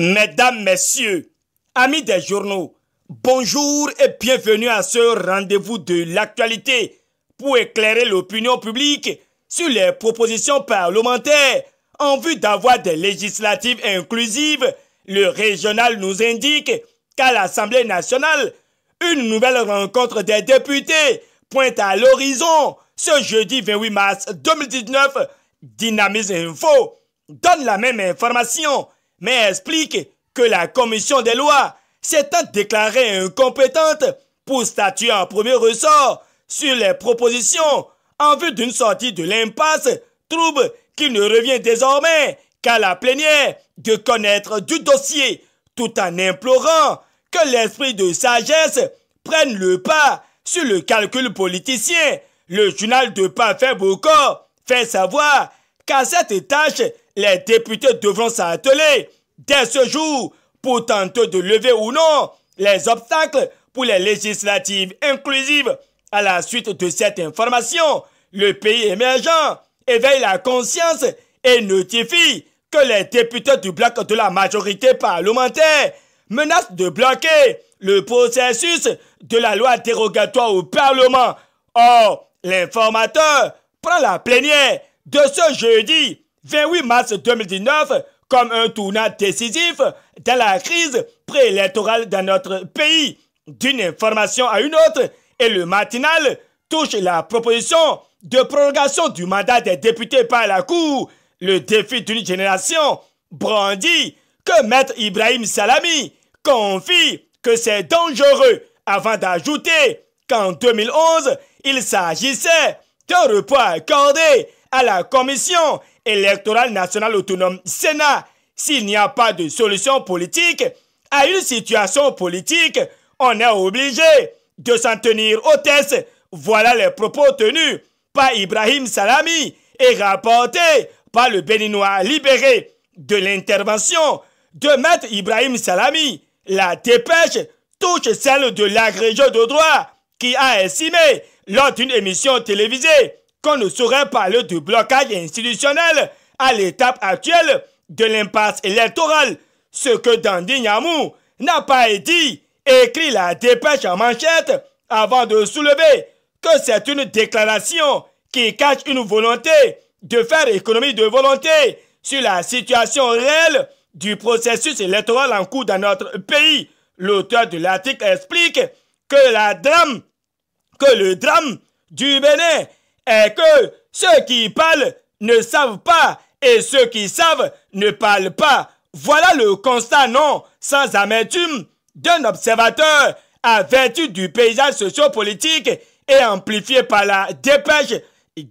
Mesdames, Messieurs, amis des journaux, bonjour et bienvenue à ce rendez-vous de l'actualité pour éclairer l'opinion publique sur les propositions parlementaires en vue d'avoir des législatives inclusives. Le régional nous indique qu'à l'Assemblée nationale, une nouvelle rencontre des députés pointe à l'horizon ce jeudi 28 mars 2019. Dynamisme Info donne la même information, mais explique que la commission des lois s'étant déclarée incompétente pour statuer en premier ressort sur les propositions en vue d'une sortie de l'impasse, trouble qu'il ne revient désormais qu'à la plénière de connaître du dossier, tout en implorant que l'esprit de sagesse prenne le pas sur le calcul politicien. Le journal de Parfait Bocor fait savoir qu'à cette tâche, les députés devront s'atteler dès ce jour pour tenter de lever ou non les obstacles pour les législatives inclusives. À la suite de cette information, le pays émergent éveille la conscience et notifie que les députés du bloc de la majorité parlementaire menacent de bloquer le processus de la loi dérogatoire au Parlement. Or, l'informateur prend la plénière de ce jeudi 28 mars 2019 comme un tournant décisif dans la crise préélectorale dans notre pays. D'une information à une autre, et le matinal touche la proposition de prolongation du mandat des députés par la Cour. Le défi d'une génération brandit que Maître Ibrahim Salami confie que c'est dangereux avant d'ajouter qu'en 2011, il s'agissait d'un report accordé à la Commission électorale nationale autonome Sénat. S'il n'y a pas de solution politique à une situation politique, on est obligé de s'en tenir aux tests. Voilà les propos tenus par Ibrahim Salami et rapportés par le Béninois libéré. De l'intervention de Maître Ibrahim Salami, la dépêche touche celle de l'agrégé de droit qui a estimé lors d'une émission télévisée qu'on ne saurait parler de blocage institutionnel à l'étape actuelle de l'impasse électorale. Ce que Dandy Nyamou n'a pas dit, écrit la dépêche en manchette avant de soulever que c'est une déclaration qui cache une volonté de faire économie de volonté sur la situation réelle du processus électoral en cours dans notre pays. L'auteur de l'article explique que le drame du Bénin est que ceux qui parlent ne savent pas et ceux qui savent ne parlent pas. Voilà le constat non sans amertume d'un observateur averti du paysage sociopolitique et amplifié par la dépêche.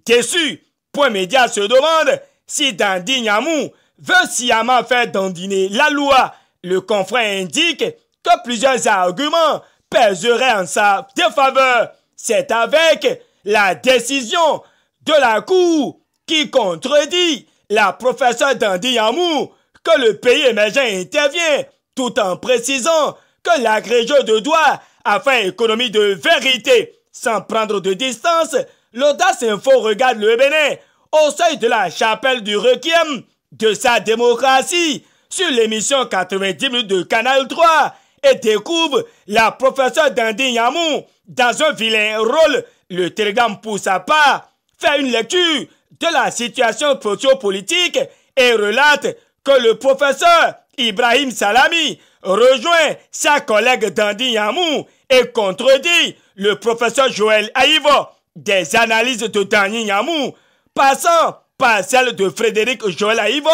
Déçu, Point Média se demande si Dandy Nyamou veut sciemment faire dandiner la loi. Le confrère indique que plusieurs arguments pèseraient en sa défaveur. C'est avec la décision de la Cour qui contredit la professeure Dandy Nyamou que le pays émergent intervient, tout en précisant que l'agrégé de droit a fait économie de vérité. Sans prendre de distance, l'Audace Info regarde le Bénin au seuil de la chapelle du requiem de sa démocratie sur l'émission 90 minutes de Canal 3 et découvre la professeure Dandy Nyamou dans un vilain rôle. Le Télégramme, pour sa part, fait une lecture de la situation sociopolitique et relate que le professeur Ibrahim Salami rejoint sa collègue Dandy Nyamou et contredit le professeur Joël Aïvo. Des analyses de Dandy Nyamou passant par celle de Frédéric Joël Aïvo,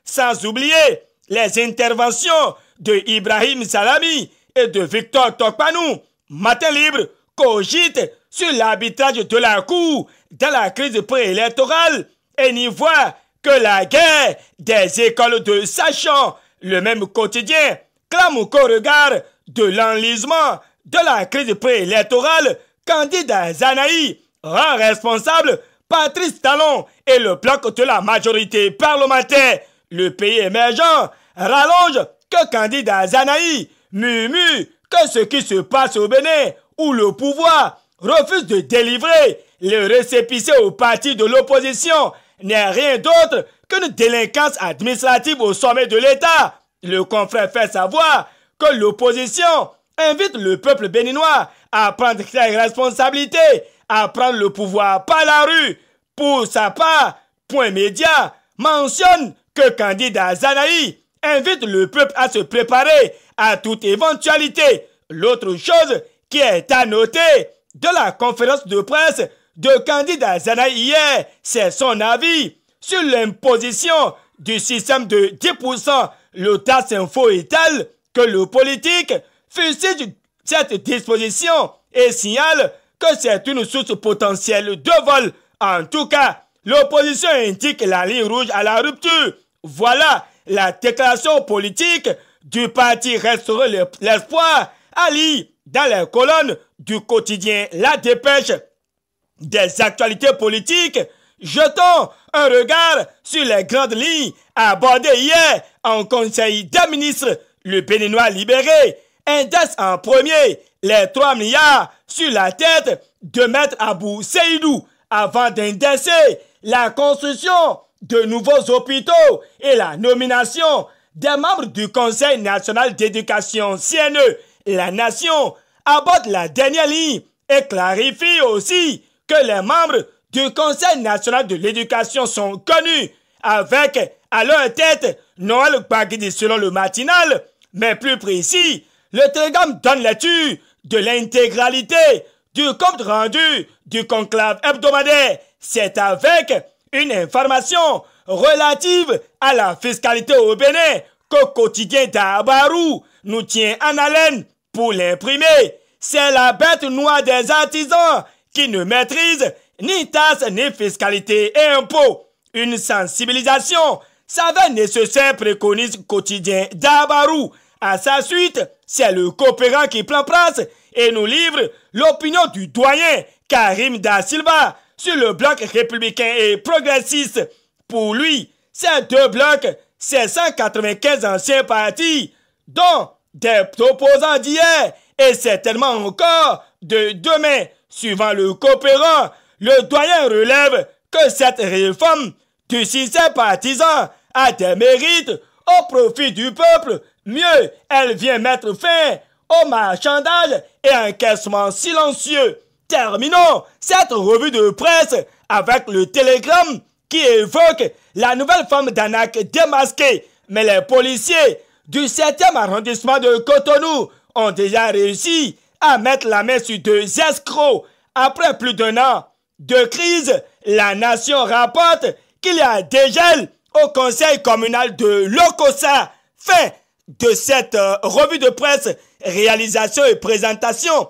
sans oublier les interventions de Ibrahim Salami et de Victor Tokpanou. Matin Libre cogite sur l'arbitrage de la Cour dans la crise préélectorale et n'y voit que la guerre des écoles de sachants. Le même quotidien clame qu'au regard de l'enlisement de la crise préélectorale, Candide Zanaï rend responsable Patrice Talon et le bloc de la majorité parlementaire. Le pays émergent rallonge que Candide Zanaï murmure que ce qui se passe au Bénin, où le pouvoir refuse de délivrer le récépissé au parti de l'opposition, n'est rien d'autre qu'une délinquance administrative au sommet de l'État. Le confrère fait savoir que l'opposition invite le peuple béninois à prendre ses responsabilités, à prendre le pouvoir par la rue. Pour sa part, Point Média mentionne que candidat Zanaï invite le peuple à se préparer à toute éventualité. L'autre chose qui est à noter de la conférence de presse de candidat Zanaï hier, c'est son avis sur l'imposition du système de 10%. L'audace info étale que le politique fustige cette disposition et signale que c'est une source potentielle de vol. En tout cas, l'opposition indique la ligne rouge à la rupture. Voilà la déclaration politique du parti Restaurer l'espoir à lire dans les colonnes du quotidien La Dépêche. Des actualités politiques, jetons un regard sur les grandes lignes abordées hier en Conseil des ministres. Le Béninois libéré indexe en premier les 3 milliards sur la tête de Maître Abou Seydou avant d'indexer la construction de nouveaux hôpitaux et la nomination des membres du Conseil national d'éducation CNE. La nation aborde la dernière ligne et clarifie aussi que les membres du Conseil national de l'éducation sont connus, avec à leur tête Noël Bagidi selon le matinal, mais plus précis, le télégramme donne lecture de l'intégralité du compte rendu du conclave hebdomadaire. C'est avec une information relative à la fiscalité au Bénin qu'au quotidien d'Abarou nous tient en haleine pour l'imprimer. C'est la bête noire des artisans qui ne maîtrisent ni taxes ni fiscalité et impôts. Une sensibilisation s'avère nécessaire, préconise quotidien d'Abarou. À sa suite, c'est le coopérant qui prend place et nous livre l'opinion du doyen Karim Da Silva sur le bloc républicain et progressiste. Pour lui, ces deux blocs, c'est 195 anciens partis, dont des opposants d'hier et certainement encore de demain. Suivant le coopérant, le doyen relève que cette réforme du système partisan a des mérites au profit du peuple. Mieux, elle vient mettre fin au marchandage et encaissement silencieux. Terminons cette revue de presse avec le télégramme qui évoque la nouvelle forme d'arnaque démasquée. Mais les policiers du 7e arrondissement de Cotonou ont déjà réussi à mettre la main sur 2 escrocs. Après plus d'1 an de crise, la nation rapporte qu'il y a dégel au conseil communal de Lokossa. Fin de cette revue de presse, réalisation et présentation,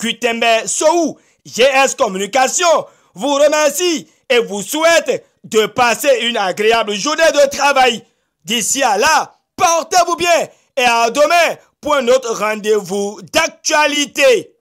Gutenberg Sou, GS Communication, vous remercie et vous souhaite de passer une agréable journée de travail. D'ici à là, portez-vous bien et à demain pour un autre rendez-vous d'actualité.